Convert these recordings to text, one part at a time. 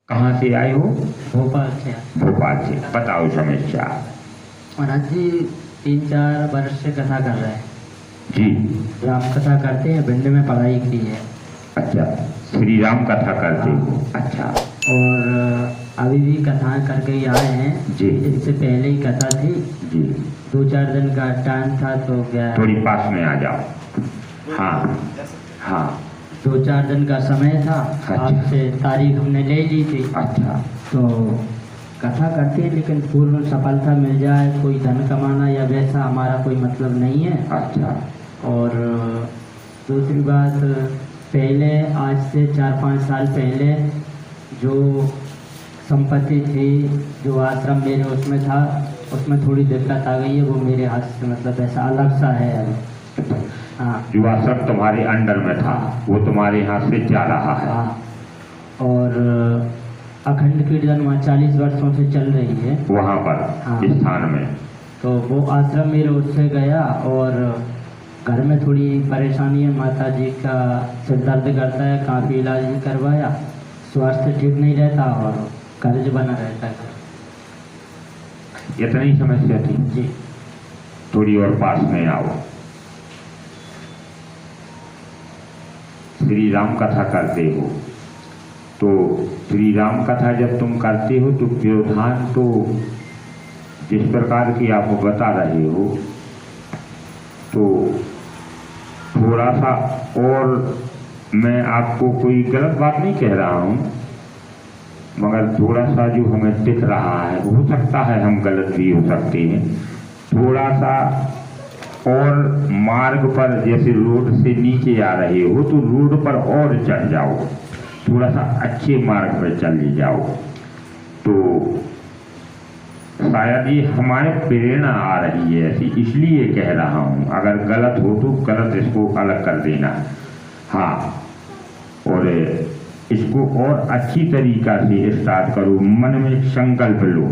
कहाँ से आए हो? भोपाल से। भोपाल से। बताओ समस्या। महाराज जी 3-4 वर्ष से कथा कर रहे हैं जी। राम कथा करते हैं, भिंड में पढ़ाई की है। अच्छा, श्री राम कथा करते हो। अच्छा। और अभी भी कथाएं करके ही आए हैं जी। इससे पहले ही कथा थी जी। 2-4 दिन का टाइम था तो क्या थोड़ी पास में आ जाओ। हाँ हाँ। 2-4 दिन का समय था। अच्छा। आपसे तारीख हमने ले ली थी। अच्छा। तो कथा करते हैं लेकिन पूर्ण सफलता मिल जाए, कोई धन कमाना या वैसा हमारा कोई मतलब नहीं है। अच्छा। और दूसरी बात, पहले आज से 4-5 साल पहले जो संपत्ति थी, जो आश्रम मेरे उसमें था, उसमें थोड़ी दिक्कत आ गई है। वो मेरे हाथ से मतलब ऐसा अलग सा है अभी। हाँ। जो आश्रम तुम्हारे अंडर में था वो तुम्हारे हाथ से जा रहा है। हाँ। और अखंड कीर्तन वहाँ 40 वर्षों से चल रही है वहाँ पर। हाँ। स्थान में। तो वो आश्रम मेरे उससे गया और घर में थोड़ी परेशानी है। माता जी का सिर दर्द करता है, काफ़ी इलाज भी करवाया, स्वास्थ्य ठीक नहीं रहता और कर्ज बना रहता है। इतनी समस्या थी? जी। थोड़ी और पास में आओ। श्री राम कथा करते हो तो श्री राम कथा जब तुम करते हो तो व्यवधान तो जिस प्रकार की आप बता रहे हो तो थोड़ा सा, और मैं आपको कोई गलत बात नहीं कह रहा हूँ, मगर थोड़ा सा जो हमें दिख रहा है, हो सकता है हम गलत भी हो सकते हैं, थोड़ा सा और मार्ग पर, जैसे रोड से नीचे आ रहे हो तो रोड पर और चढ़ जाओ, थोड़ा सा अच्छे मार्ग पर चले जाओ तो शायद ये हमारे प्रेरणा आ रही है ऐसी, इसलिए कह रहा हूँ। अगर गलत हो तो गलत इसको अलग कर देना। हाँ। और इसको और अच्छी तरीका से स्टार्ट करो। मन में संकल्प लो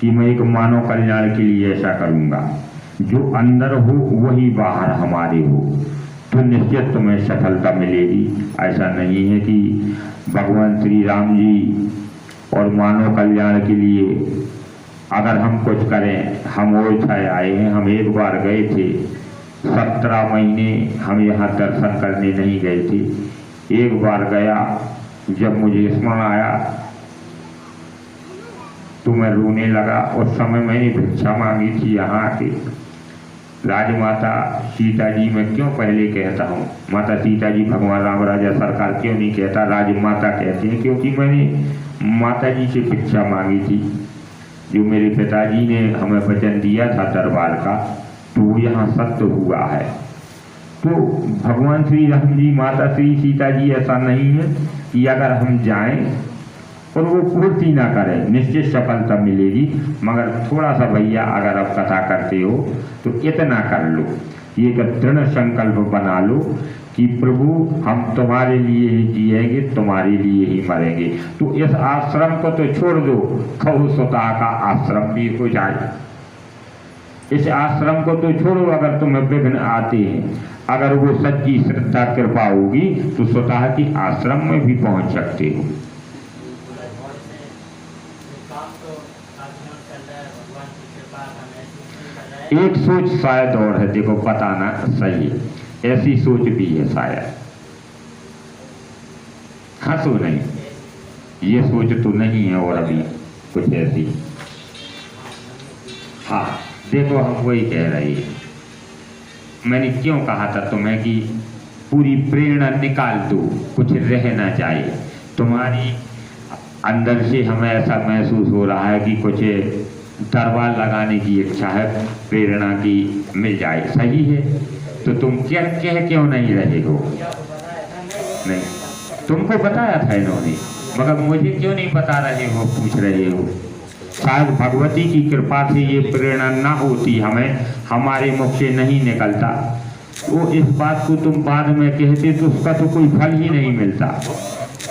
कि मैं एक मानव कल्याण के लिए ऐसा करूँगा। जो अंदर हो वही बाहर हमारे हो तो निश्चित तुम्हें सफलता मिलेगी। ऐसा नहीं है कि भगवान श्री राम जी और मानव कल्याण के लिए अगर हम कुछ करें, हम ओछाए आए हैं। हम एक बार गए थे, 17 महीने हम यहाँ दर्शन करने नहीं गए थे। एक बार गया, जब मुझे स्मरण आया तो मैं रोने लगा। उस समय मैंने भिक्षा मांगी थी यहाँ आके। राजमाता सीता जी मैं क्यों पहले कहता हूँ, माता सीता जी भगवान राम राजा सरकार क्यों नहीं कहता, राजमाता कहते हैं, क्योंकि मैंने माता जी से भिक्षा मांगी थी। जो मेरे पिताजी ने हमें वचन दिया था दरबार का, तो वो यहाँ सत्य हुआ है। तो भगवान श्री राम जी, माता श्री सीता जी, ऐसा नहीं है कि अगर हम जाएं और वो पूर्ति ना करें, निश्चित सफलता मिलेगी। मगर थोड़ा सा भैया अगर आप कथा करते हो तो इतना कर लो, ये एक दृढ़ संकल्प बना लो कि प्रभु हम तुम्हारे लिए ही जिएंगे, तुम्हारे लिए ही मरेंगे। तो इस आश्रम को तो छोड़ दो, खहु सुता का आश्रम भी हो जाए। इस आश्रम को तो छोड़ो, अगर तुम्हें विघ्न आते हैं, अगर वो सच्ची श्रद्धा कृपा होगी तो सुता की आश्रम में भी पहुंच सकते हो। एक सोच शायद और है, देखो पता ना सही है, ऐसी सोच भी है शायद। हंसो नहीं, ये सोच तो नहीं है और अभी कुछ ऐसी। हाँ देखो, हम वही कह रहे हैं। मैंने क्यों कहा था तुम्हें कि पूरी प्रेरणा निकाल दो, कुछ रह ना जाए तुम्हारी अंदर से। हमें ऐसा महसूस हो रहा है कि कुछ दरबार लगाने की इच्छा है, प्रेरणा की मिल जाए। सही है, तो तुम क्या कह क्यों नहीं रहे हो? नहीं, तुमको बताया था इन्होंने, मगर मुझे क्यों नहीं बता रहे हो, पूछ रहे हो। शायद भगवती की कृपा से ये प्रेरणा ना होती, हमें हमारे मुख से नहीं निकलता। वो इस बात को तुम बाद में कहते तो उसका तो कोई फल ही नहीं मिलता।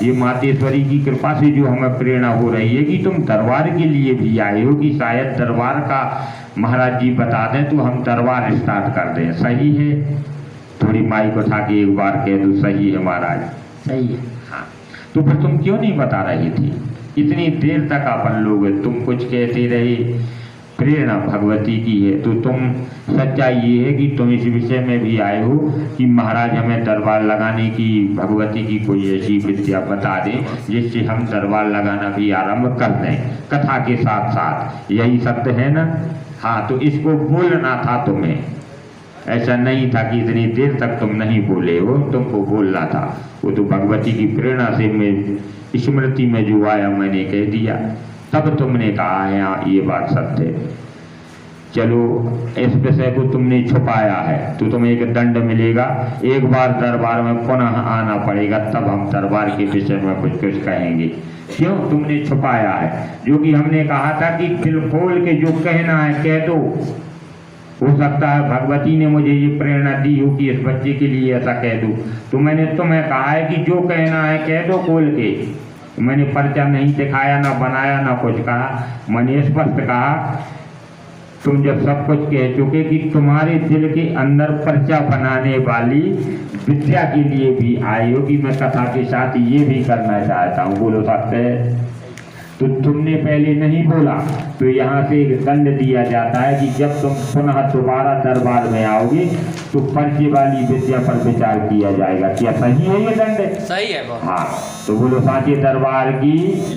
ये मातेश्वरी की कृपा से जो हमें प्रेरणा हो रही है कि तुम दरबार के लिए भी आए हो, कि शायद दरबार का महाराज जी बता दें तो हम दरबार स्टार्ट कर दें। सही है? थोड़ी माइक उठा के एक बार कह दो, सही है महाराज? सही है। हाँ, तो फिर तुम क्यों नहीं बता रही थी? इतनी देर तक अपन लोग तुम कुछ कहते रहे, प्रेरणा भगवती की है। तो तुम सच्चाई ये है कि तुम इस विषय में भी आए हो कि महाराज हमें दरबार लगाने की भगवती की कोई ऐसी विद्या बता दें जिससे हम दरबार लगाना भी आरंभ कर दें कथा के साथ साथ। यही सत्य है ना? हाँ, तो इसको बोलना था तुम्हें, ऐसा नहीं था कि इतनी देर तक तुम नहीं बोले हो, तुमको बोलना था। वो तो भगवती की प्रेरणा से मैं स्मृति में जो आया मैंने कह दिया, तब तुमने कहा है हाँ ये बात सत्य है। चलो, इस विषय को तुमने छुपाया है तो तुम्हें एक दंड मिलेगा, एक बार दरबार में पुनः आना पड़ेगा, तब हम दरबार के विषय में कुछ कुछ कहेंगे। क्यों तुमने छुपाया है? जो कि हमने कहा था कि दिल खोल के जो कहना है कह दो। हो सकता है भगवती ने मुझे ये प्रेरणा दी हो कि इस बच्चे के लिए ऐसा कह दूं, तो मैंने तुम्हें कहा है कि जो कहना है कह दो खोल के। मैंने पर्चा नहीं दिखाया, ना बनाया, ना कुछ कहा। मैंने स्पष्ट कहा तुम जब सब कुछ कह चुके कि तुम्हारे दिल के अंदर पर्चा बनाने वाली विद्या के लिए भी आए हो कि मैं कथा के साथ ये भी करना चाहता हूँ। बोलो सकते है? तो तुमने पहले नहीं बोला, तो यहाँ से एक दंड दिया जाता है कि जब तुम पुनः दोबारा दरबार में आओगे तो पर्चे वाली विद्या पर विचार किया जाएगा। क्या सही है ये दंड? सही है। हाँ, तो बोलो साचे दरबार की।